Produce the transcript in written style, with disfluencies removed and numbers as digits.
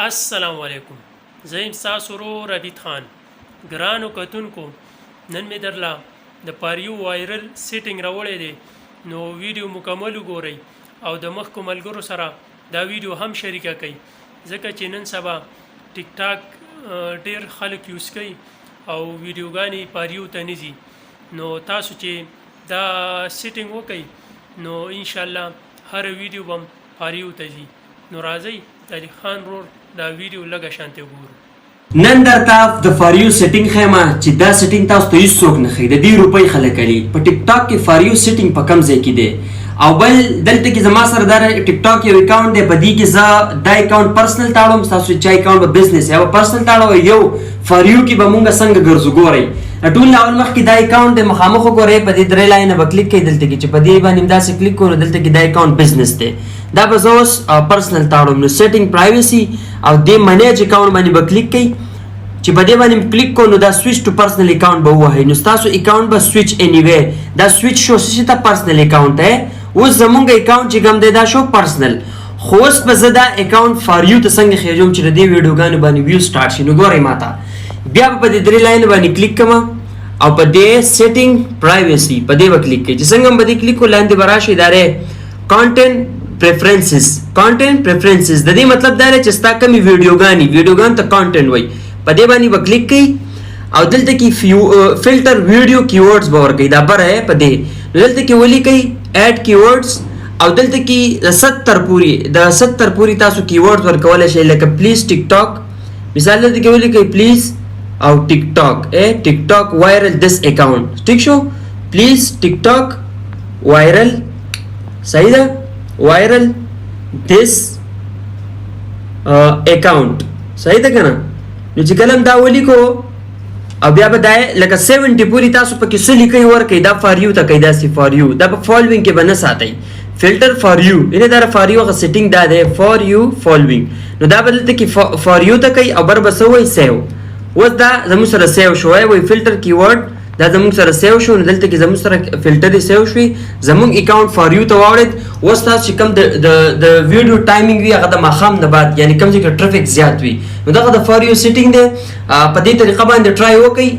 السلام علیکم. زه یم ستاسو ورور عبید خان. ګرانو کتونکو، نن مې درله د پاریو وایرل سیټنګ راوړی دی، نو ویډیو مکمل وګورئ او د مخکو ملګرو سره دا ویډیو هم شریکه کړئ، ځکه چې نن سبا ټکټاک ډېر خلک یوز کوي او ویډیوګانې پاریو ته نه ځي. نو تاسو چې دا سیټنګ وکئ نو انشاءالله هر ویډیو به پاریو ته ځي. نو راځئ د علي خان رور دا ویډیو لږه شانتې وګورو. نن درته د فاریو سیټینګ ښیم چې دا سیټینګ تاسو ته هیڅوک نه ښیي. د 10 روپۍ خلک کوي. په ټیک ټاک کې فاریو سیټینګ په کم ځای کې دی او بل دلته کې زما سره دا ټیک ټاک یو اکاونټ دی، په دې کې زه دا اکاونټ پرسنل تاړم، تاسو چې اکاونټ به بزنس یا پرسنل تاړو یو فاریو کې به مونږ څنګه ګرځو. ګورئ ټول اول مخکې دا اکاونټ دی، مخامخ وګورئ، په دې درې لاینه به کلیک کړئ. دلته کې چې په دې باندې داسې کلیک کړو دلته کې دا اکاونټ بزنس دی، دا به زه اوس پرسنل تاړم. نو سیټینګ پرایوسي او دې منیج اکاونټ باندې به کلیک کړئ. چې په دې باندې کلیک کو نو دا سویچ ټو پرسنل اکاونټ به ووهئ. نو ستاسو اکاونټ به سویچ انیویر دا سویچ شو څه ته پرسنل اکاونټ دی. اوس زمونږ اکاونټ چې کوم دی دا شو پرسنل، خو اوس به زه دا اکاونټ فاریو ته څنګه خېږم چې د دې ویډیوګانو باندې ویو سټارټ شي. نو ګورئ ماته بیا به په دې درې لاین باندې کلیک کوم او په دې سیټینګ پرایوسي په دې به کلیک کړئ. چې څنګه به دې کلیک کو لاندې به راشي دا دی کانټینټ پریفرنسز. کانټینټ پریفرنسز د دې مطلب دا دی چې ستا کومې ویډیوګانې ته کانټینټ وایي، په دې باندې به کلیک کړئ او دلته کې فلټر ویډیو کیورډز به ورکړئ. دا بره ہے په دې دلته کې ولیکئ ایډ کیورډز او دلته کې د 70 پورې تاسو کیورډز ورکولی شئ، لکه پلیز ټیک ټاک مثال دلته کې ولیکئ پلیز او ټیک ټاک وایرل دس اکاونټ. ٹھیک شو، پلیز ټیک ټاک وایرل، صحیح ده، وایرل دس اکاونټ، صحیح ده که نه. نو چې کلم دا ولیکو او بیا به دا لکه 70 پورې تاسو پکې څه لیکئ ورکئ، دا فاریو ته کوئ، داسې فاریو، دا په فالوینګ کې به نه ساتئ. فلټر فاریو یعنې دا فاریو هغه سیټینګ دا دی فاریو فالوینګ. نو دا به دلته کې فاریو ته کوئ او بر به څه وایي سیو. اوس دا زموږ سره سیو شوی وایي فلټر کیورډ، دا زموږ سره سیو شو. نو دلته کې زموږ سره فلټر سیو شوي، زموږ اکاونټ فاریو ته واوړید. اوس تاسو چې کوم د ویډیو ټایمینګ وي هغه د ماښام نه بعد، یعنې کوم ځای کې ټرافیک زیات وي، نو دغه د فاریو سیټینګ دی. په دې طریقه باندې ټرای وکړئ.